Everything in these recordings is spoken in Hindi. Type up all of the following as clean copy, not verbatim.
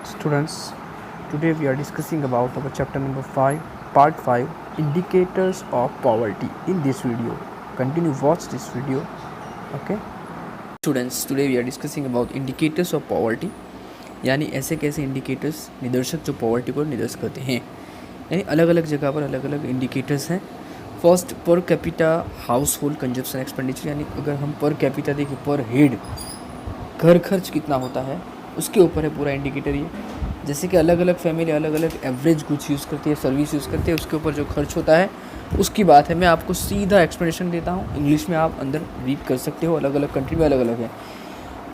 Students, today we are discussing about our chapter number 5, part 5, indicators of poverty. In this video, continue watch this video. Okay. Students, today we are discussing about indicators of poverty. यानी ऐसे कैसे इंडिकेटर्स निदर्शक जो पॉवर्टी को निर्देश करते हैं, यानी अलग अलग जगह पर अलग अलग इंडिकेटर्स हैं. First, per capita house hold consumption expenditure, यानी अगर हम पर कैपिटा देखें, पर हेड घर खर्च कितना होता है उसके ऊपर है पूरा इंडिकेटर ये. जैसे कि अलग अलग फैमिली अलग अलग एवरेज गुड्स यूज़ करती है, सर्विस यूज़ करती है, उसके ऊपर जो खर्च होता है उसकी बात है. मैं आपको सीधा एक्सप्लेनेशन देता हूँ, इंग्लिश में आप अंदर रीड कर सकते हो, अलग अलग कंट्री में अलग अलग है.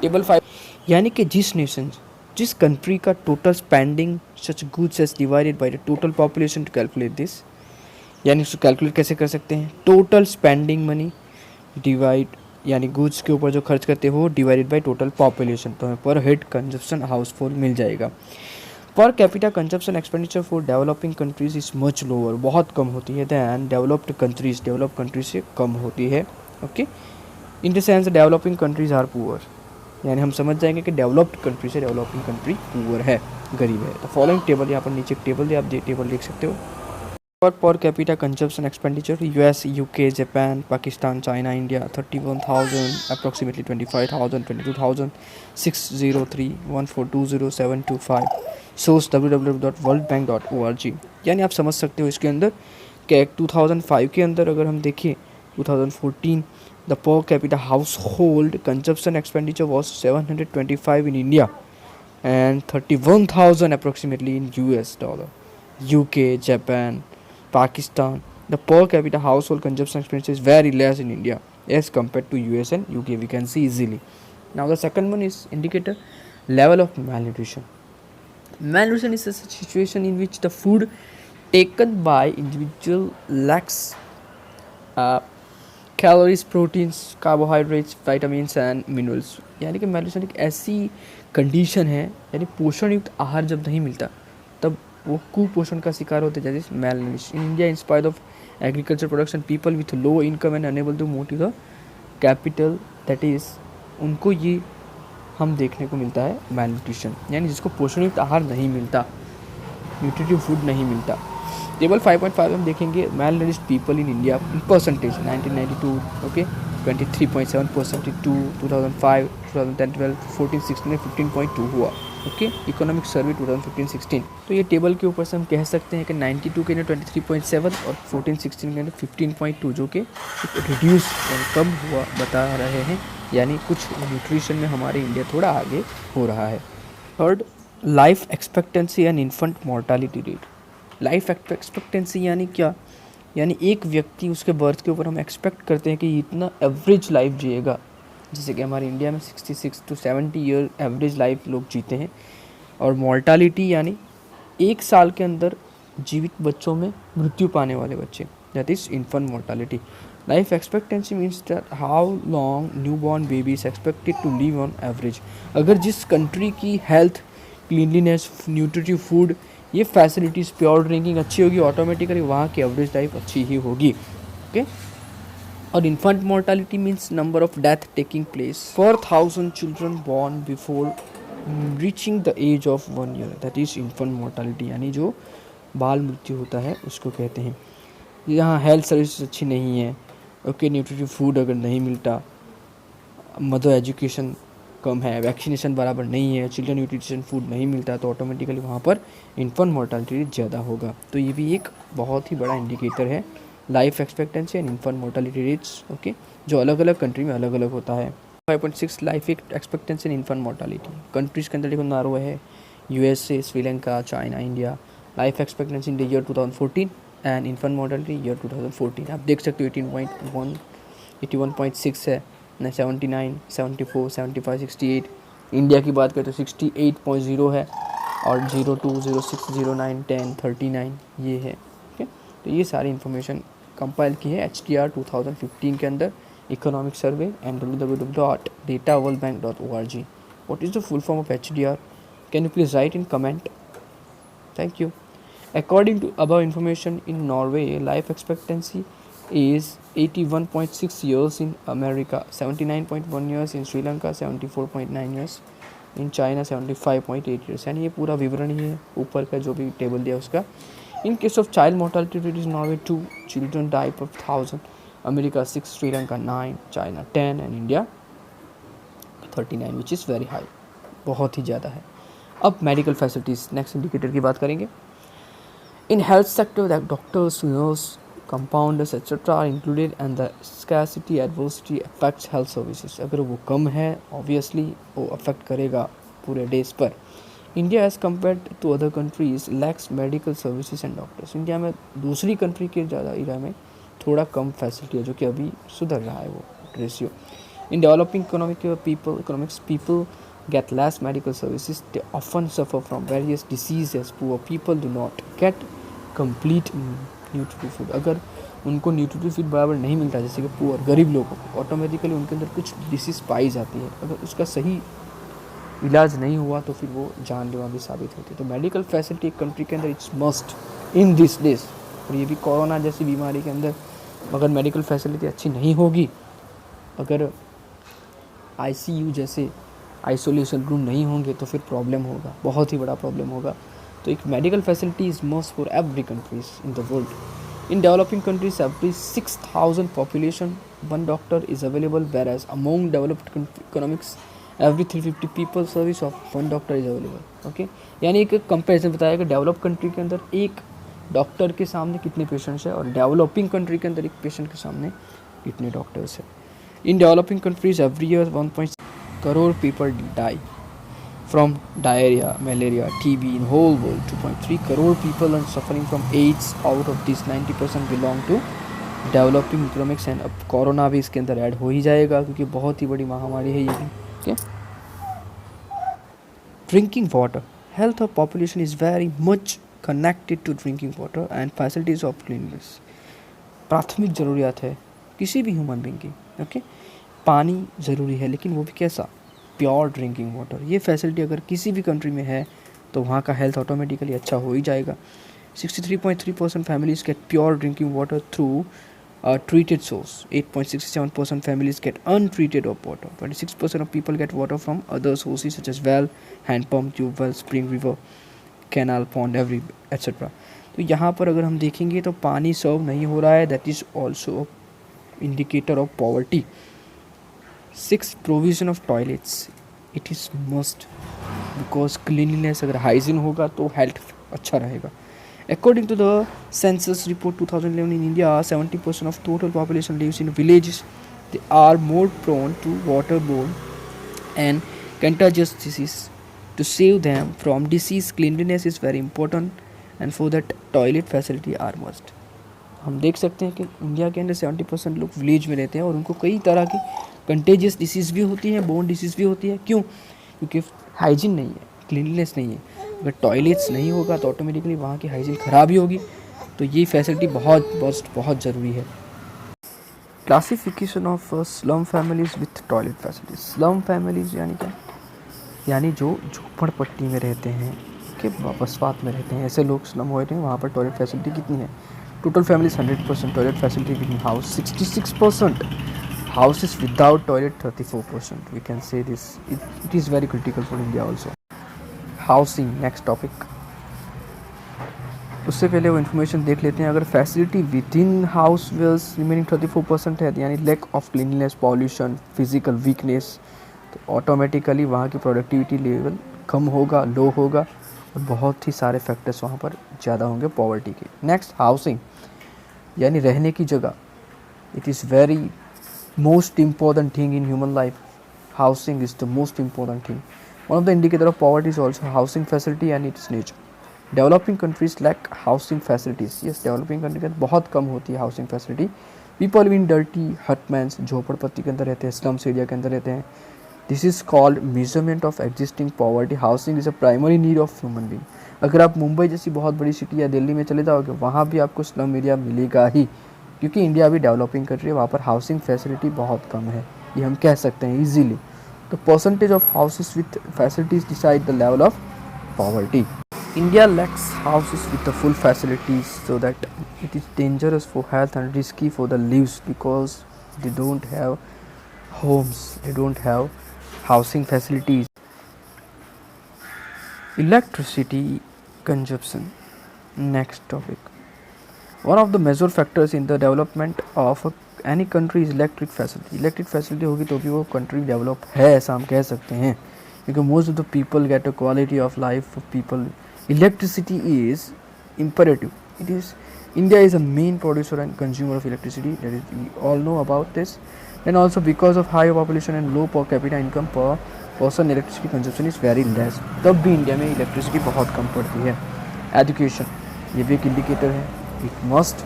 टेबल 5, यानी कि जिस कंट्री का total spending such goods as divided by the total population to calculate this, यानी उसको कैलकुलेट कैसे कर सकते हैं, टोटल स्पेंडिंग मनी डिवाइड, यानी गुड्स के ऊपर जो खर्च करते हो डिवाइडेड बाय टोटल पॉपुलेशन, तो हमें per head consumption household मिल जाएगा. Per capita consumption expenditure for developing countries is much lower, बहुत कम होती है than developed countries, develop countries से कम होती है. Okay, in the sense developing countries are poor, यानी हम समझ जाएंगे कि डेवलप्ड कंट्री से डेवलपिंग कंट्री पुअर है, गरीब है. तो फॉलोइंग टेबल, यहाँ पर नीचे टेबल दिया, आप टेबल देख सकते हो. पर capita consumption expenditure US, UK, Japan, Pakistan, China, India 31,000, approximately 25,000, 22,000, 603, 1420, 725. Source www.worldbank.org. यानी आप समझ सकते हो इसके अंदर कि 2005 के अंदर अगर हम देखें 2014, the per capita house hold consumption expenditure was 725 in India and 31,000 approximately in US dollar. UK, Japan, Pakistan, the per capita household consumption expenditure is very less in India as compared to US and UK. We can see easily. Now the second one is indicator level of malnutrition. Malnutrition is a situation in which the food taken by individual lacks calories, proteins, carbohydrates, vitamins and minerals. यानी कि malnutrition एक ऐसी कंडीशन है, यानी पोषण युक्त आहार जब नहीं मिलता तब वो कुपोषण का शिकार होते हैं, जैसे malnutrition. In India, in spite of agriculture production, people with low income and unable to motive the capital, that is उनको ये हम देखने को मिलता है malnutrition, यानी जिसको पोषण युक्त आहार नहीं मिलता, न्यूट्रिटिव फूड नहीं मिलता. टेबल 5.5 हम देखेंगे malnourished people in India in percentage 1992, okay 23.7%, 2005, 2010, 12, 14, 16 15.2 हुआ. Okay, economic survey 2015-16. तो ये टेबल के ऊपर से हम कह सकते हैं कि 92 के अंदर 23.7 और 14-16 के अंदर 15.2, जो कि रिड्यूस कम हुआ बता रहे हैं, यानी कुछ न्यूट्रिशन में हमारे इंडिया थोड़ा आगे हो रहा है. Third, life expectancy and infant mortality rate. Life expectancy यानी क्या, यानी एक व्यक्ति उसके बर्थ के ऊपर हम एक्सपेक्ट करते हैं कि इतना एवरेज लाइफ जिएगा. जैसे कि हमारे इंडिया में 66 to 70 ईयर एवरेज लाइफ लोग जीते हैं. और मोर्टालिटी यानी एक साल के अंदर जीवित बच्चों में मृत्यु पाने वाले बच्चे, that is infant mortality. Life expectancy means that how long new born baby is expected to live on average. अगर जिस कंट्री की हेल्थ, क्लीनलीनेस, न्यूट्रिटिव फूड, ये फैसिलिटीज़, प्योर ड्रिंकिंग अच्छी होगी, ऑटोमेटिकली वहाँ की एवरेज लाइफ अच्छी ही होगी. ओके. और infant mortality means number of death taking place per 1000 children born before reaching the age of 1 year, that is infant mortality, यानी जो बाल मृत्यु होता है उसको कहते हैं. यहाँ हेल्थ सर्विस अच्छी नहीं है, ओके, न्यूट्रिटिव फूड अगर नहीं मिलता, मदर एजुकेशन कम है, वैक्सीनेशन बराबर नहीं है, चिल्ड्रन न्यूट्रिशन फूड नहीं मिलता, तो ऑटोमेटिकली वहाँ पर इन्फेंट मोर्टालिटी रेट ज़्यादा होगा. तो ये भी एक बहुत ही बड़ा इंडिकेटर है, life expectancy and infant mortality rates, okay, जो अलग अलग कंट्री में अलग अलग होता है. 5.6 life expectancy and infant mortality. Countries के अंदर देखो नारो है USA, Sri Lanka, China, India. Life expectancy in the year 2014 and infant mortality year 2014. आप देख सकते हो 18.1, 81.6 है, 79, 74, 75, 68. इंडिया की बात करें तो 68.0 है, और 02, 06, 09, 10, 39 ये है. ओके, तो ये सारी इन्फॉर्मेशन कंपाइल की है HDR 2015 के अंदर, economic survey and www.dataworldbank.org. What is the full form of HDR? Can you please write in comment? Thank you. According to above information, in Norway, life expectancy is 81.6 years in America, 79.1 years in Sri Lanka, 74.9 years in China 75.8 years, यानी ये पूरा विवरण ही है ऊपर का जो भी टेबल दिया उसका. In case of child mortality rate is Norway 2 children die per 1000, America 6, Sri Lanka 9, China 10 and India 39 which is very high, बहुत ही ज़्यादा है. अब मेडिकल फैसिलिटीज़, नेक्स्ट इंडिकेटर की बात करेंगे. In health sector that doctors, nurse, compounders etcetera are included and the scarcity adversity affects health services. अगर वो कम है ऑब्वियसली वो अफेक्ट करेगा पूरे डेज पर. India as compare to other countries lacks medical services and doctors. India में दूसरी कंट्री के ज़्यादा एरिया में थोड़ा कम फैसिलिटी है, जो कि अभी सुधर रहा है वो ratio. In developing economics people get less medical services. They often suffer from various diseases. Poor people do not get complete nutritive food. अगर उनको न्यूट्रिटिव फूड बराबर नहीं मिलता, जैसे कि पुअर गरीब लोगों को, ऑटोमेटिकली उनके अंदर कुछ डिसीज़ पाई जाती है. अगर उसका सही इलाज नहीं हुआ तो फिर वो जानलेवा भी साबित होती है. तो मेडिकल फैसिलिटी एक कंट्री के अंदर it's must in this days. और ये भी कोरोना जैसी बीमारी के अंदर अगर मेडिकल फैसिलिटी अच्छी नहीं होगी, अगर आईसीयू जैसे आइसोलेशन रूम नहीं होंगे तो फिर प्रॉब्लम होगा, बहुत ही बड़ा प्रॉब्लम होगा. तो एक medical facility is must for every countries in the world. In developing countries every 6000 population 1 doctor is available, whereas among developed economics every 350 people service of 1 doctor is available. Okay, यानी एक कंपेरिजन बताया कि डेवलप कंट्री के अंदर एक डॉक्टर के सामने कितने पेशेंट्स हैं और डेवलपिंग कंट्री के अंदर एक पेशेंट के सामने कितने डॉक्टर्स हैं. In developing countries every year 1.6 crore people die from diarrhoea, malaria, TB in whole world. 2.3 crore people are suffering from AIDS. Out of this 90% belong to developing economics. And अब कोरोना भी इसके अंदर ऐड हो ही जाएगा क्योंकि बहुत ही बड़ी महामारी है ये भी. Okay. Drinking water. Health of population is very much connected to drinking water and facilities of cleanliness. प्राथमिक ज़रूरियात है किसी भी ह्यूमन बीइंग की. ओके, पानी ज़रूरी है, लेकिन वो भी कैसा, प्योर ड्रिंकिंग वाटर. ये फैसिलिटी अगर किसी भी कंट्री में है तो वहाँ का हेल्थ ऑटोमेटिकली अच्छा हो ही जाएगा. 63.3% families get pure drinking water through treated source. 8.67% families get untreated of water. 26% of people get water from other sources such as well, hand pump, tube well, spring, river, canal, pond, every etc. तो यहाँ पर अगर हम देखेंगे तो पानी सर्व नहीं हो रहा है. That is also indicator of poverty. 6 provision of toilets. It is must because cleanliness अगर हाइजीन होगा तो हेल्थ अच्छा रहेगा. According to the census report 2011 in India, 70% of total population lives in villages. They are more prone to waterborne and contagious disease. To save them from disease, cleanliness is very important, and for that toilet facility are must. हम देख सकते हैं कि इंडिया के अंदर 70% लोग विलेज में रहते हैं और उनको कई तरह की कंटेजियस डिसीज़ भी होती है, बोर्न डिसीज़ भी होती है. क्यों? क्योंकि हाइजीन नहीं है, क्लीनलीनेस नहीं है. अगर टॉयलेट्स नहीं होगा तो ऑटोमेटिकली वहाँ की हाइजीन ख़राब ही होगी. तो ये फैसिलिटी बहुत ज़रूरी है. Classification of slum families with toilet facilities. Slum families यानी क्या? यानी जो झोपड़पट्टी में रहते हैं, के बसवात में रहते हैं, ऐसे लोग स्लम हो रहे हैं. वहाँ पर टॉयलेट फैसिलिटी कितनी है? Total families 100%, toilet facility with house 66%, houses without toilet 34%. We can say this. It is very critical for India also. Housing next topic. उससे पहले वो इन्फॉर्मेशन देख लेते हैं. अगर facility with in house wells remaining 34% है, यानी lack of cleanliness, pollution, physical weakness, तो ऑटोमेटिकली वहाँ की प्रोडक्टिविटी लेवल कम होगा, लो होगा और बहुत ही सारे फैक्टर्स वहाँ पर ज़्यादा होंगे पॉवर्टी के. नेक्स्ट हाउसिंग यानी रहने की जगह. It is very most important thing in human life. Housing is the most important thing. One of the indicator of poverty is also housing facility and its nature. Developing countries lack housing facilities. Yes, developing country के अंदर बहुत कम होती है housing facility. People live in dirty hutmans, झोपड़पट्टी के अंदर रहते हैं, slums area के अंदर रहते हैं. This is called measurement of existing poverty. Housing is a primary need of human being. अगर आप मुंबई जैसी बहुत बड़ी सिटी या दिल्ली में चले जाओगे, वहाँ भी आपको स्लम एरिया मिलेगा ही, क्योंकि इंडिया अभी डेवलपिंग कंट्री है, वहाँ पर हाउसिंग फैसिलिटी बहुत कम है. ये हम कह सकते हैं easily. The percentage of houses with facilities decide the level of poverty. India lacks houses with the full facilities, so that it is dangerous for health and risky for the lives because they don't have homes, they don't have housing facilities. Electricity consumption. Next topic. One of the major factors in the development of any country is electric facility. Electric facility होगी तो भी वो country develop है ऐसा हम कह सकते हैं, because most of the people get a quality of life of people. Electricity is imperative. It is India is a main producer and consumer of electricity. That is, we all know about this. And also because of high population and low per capita income per person, electricity consumption is very less. तब भी इंडिया में इलेक्ट्रिसिटी बहुत कम पड़ती है. एजुकेशन, ये भी एक इंडिकेटर है. It must.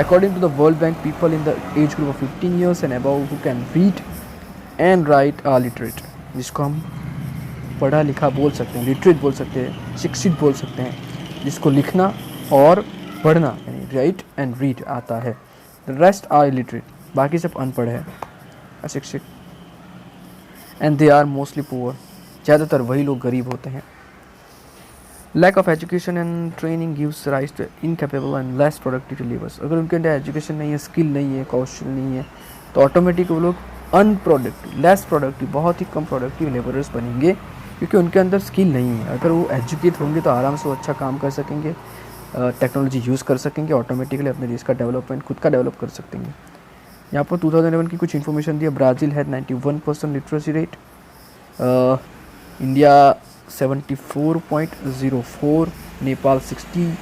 According to the World Bank, people in the age group of 15 years and above who can read and write are literate, जिसको हम पढ़ा लिखा बोल सकते हैं, लिटरेट बोल सकते हैं, शिक्षित बोल सकते हैं, जिसको लिखना और पढ़ना यानी राइट एंड रीड आता है. द रेस्ट आर इलिटरेट, बाकी सब अनपढ़ है, अशिक्षित. And they are mostly poor, ज़्यादातर वही लोग गरीब होते हैं. Lack of education and training gives rise to incapable and less productive labours. अगर उनके अंदर एजुकेशन नहीं है, स्किल नहीं है, कौशल नहीं है, तो ऑटोमेटिक वो लोग अनप्रोडक्टिव, लेस प्रोडक्टिव, बहुत ही कम प्रोडक्टिव लेबरर्स बनेंगे, क्योंकि उनके अंदर स्किल नहीं है. अगर वो एजुकेट होंगे तो आराम से वो अच्छा काम कर सकेंगे, टेक्नोलॉजी यूज़ कर सकेंगे, ऑटोमेटिकली अपने देश का डेवलपमेंट खुद का डेवलप कर सकेंगे. यहाँ पर 2011 की कुछ इन्फॉर्मेशन दी है. ब्राज़ील है 91% literacy rate, India 74.04, Nepal 60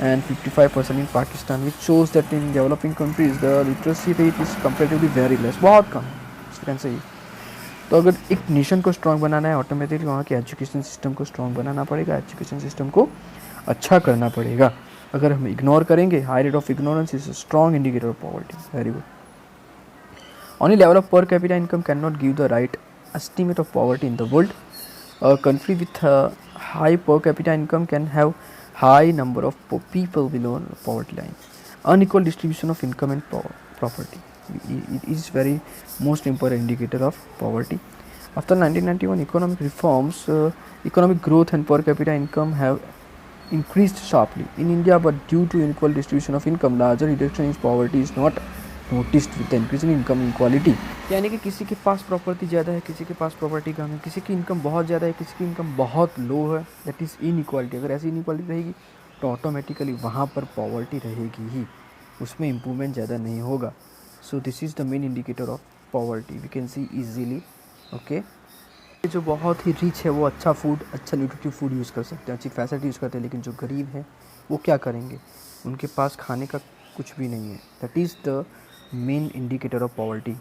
and 55% in Pakistan, which shows that in developing countries the literacy rate is comparatively very less, बहुत कम इस तरह से ही. तो अगर एक नेशन को स्ट्रॉन्ग बनाना है, ऑटोमेटिकली वहाँ के एजुकेशन सिस्टम को स्ट्रॉन्ग बनाना पड़ेगा, एजुकेशन सिस्टम को अच्छा करना पड़ेगा. अगर हम इग्नोर करेंगे, high rate of ignorance is a strong indicator of poverty. Very good. Only level of per capita income cannot give the right estimate of poverty in the world. A country with a high per capita income can have high number of people below poverty line. Unequal distribution of income and property. It is very most important indicator of poverty. After 1991 economic reforms, economic growth and per capita income have increased sharply in India, but due to unequal distribution of income, larger reduction in poverty is not noticed with the increase in income inequality. यानी कि किसी के पास प्रॉपर्टी ज़्यादा है, किसी के पास प्रॉपर्टी कम है, किसी की इनकम बहुत ज़्यादा है, किसी की इनकम बहुत लो है. That is inequality. अगर ऐसी इनइक्वालिटी रहेगी तो ऑटोमेटिकली वहाँ पर पॉवर्टी रहेगी ही, उसमें इम्प्रूवमेंट ज़्यादा नहीं होगा. So this is the main indicator of poverty, we can see easily. Okay, जो बहुत ही रिच है वो अच्छा फूड, अच्छा न्यूट्रिटिव फूड यूज़ कर सकते हैं, अच्छी फैसिलिटी यूज़ करते हैं, लेकिन जो गरीब है वो क्या करेंगे, उनके पास खाने का कुछ भी नहीं है. That is the main indicator of poverty.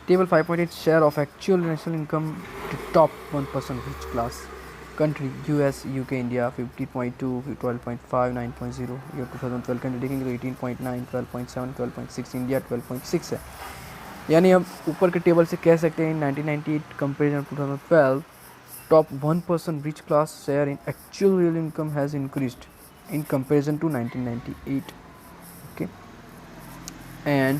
Table 5.8 share of actual national income to top 1% rich class country. US, UK, India 50.2, 12.5, 9.0. Year 2012 country देखेंगे तो 18.9, 12.7, 12.6. India 12.6 है. यानी हम ऊपर के टेबल से कह सकते हैं 1998 comparison 2012 top 1% rich class share in actual real income has increased in comparison to 1998. Okay. And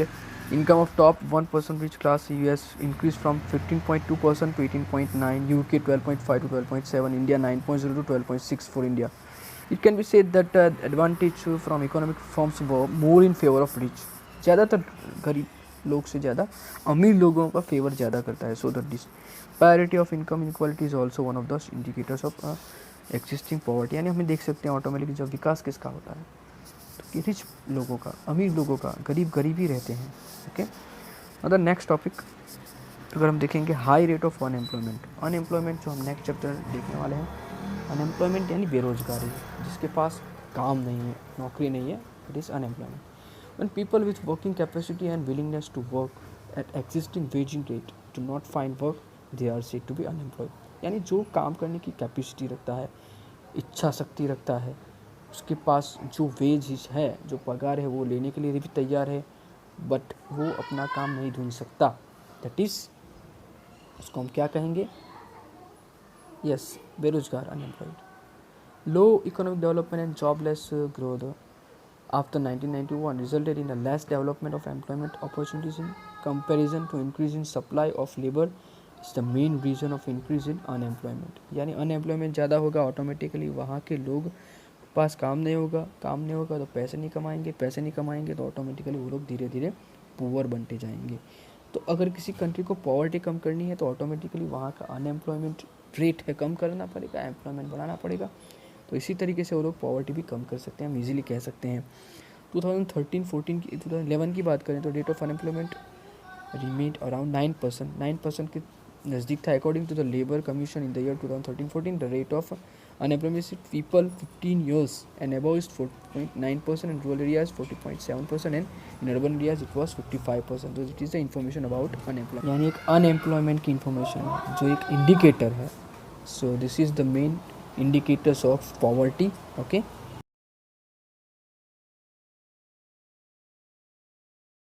income of top 1% rich class US increased from 15.2% to 18.9, UK 12.5 to 12.7, India 9.0 to 12.6 for India. It can be said that advantage from economic reforms were more in favor of rich. ज़्यादातर गरीब लोग से ज़्यादा अमीर लोगों का फेवर ज़्यादा करता है. So the disparity of income inequality is also one of the indicators of existing poverty. यानी हमें देख सकते हैं ऑटोमेटिकली जब विकास किसका होता है कि रिच लोगों का, अमीर लोगों का, गरीब ही रहते हैं. ओके, अदर नेक्स्ट टॉपिक अगर हम देखेंगे high rate of unemployment. Unemployment जो हम नेक्स्ट चैप्टर देखने वाले हैं, अनएम्प्लॉयमेंट यानी बेरोजगारी, जिसके पास काम नहीं है, नौकरी नहीं है, it is unemployment. When people with working capacity and willingness to work at existing waging rate do not find work, they are said to be unemployed. यानी जो काम करने की कैपेसिटी रखता है, इच्छा शक्ति रखता है, उसके पास जो वेज है, जो पगार है, वो लेने के लिए भी तैयार है, बट वो अपना काम नहीं ढूंढ सकता. दैट इज़, उसको हम क्या कहेंगे? यस, बेरोजगार, unemployed. Low economic development and jobless growth after 1991 resulted in a less development of employment opportunities in comparison to increase in supply of labour is the main reason of increase in unemployment. यानी अनएम्प्लॉयमेंट ज़्यादा होगा, ऑटोमेटिकली वहाँ के लोग पास काम नहीं होगा तो पैसे नहीं कमाएंगे, पैसे नहीं कमाएंगे तो ऑटोमेटिकली वो लोग धीरे धीरे पुअर बनते जाएंगे. तो अगर किसी कंट्री को पॉवर्टी कम करनी है तो ऑटोमेटिकली वहाँ का अनएम्प्लॉयमेंट रेट है कम करना पड़ेगा, एम्प्लॉयमेंट बढ़ाना पड़ेगा। तो इसी तरीके से वो लोग पॉवर्टी भी कम कर सकते हैं, हम इजीली कह सकते हैं। 2013-14 की 2011 की बात करें तो rate of unemployment remained around 9% के नज़दीक था। According to the labour commission in the year 2013-14 the rate of unemployment people 15 years and above is 4.9%, in rural areas 40.7%, and in urban areas it was 55%. So it is the information about unemployment, यानी एक अनएम्प्लॉयमेंट की इंफॉर्मेशन है जो एक इंडिकेटर है. सो this is the main indicators of poverty. Okay.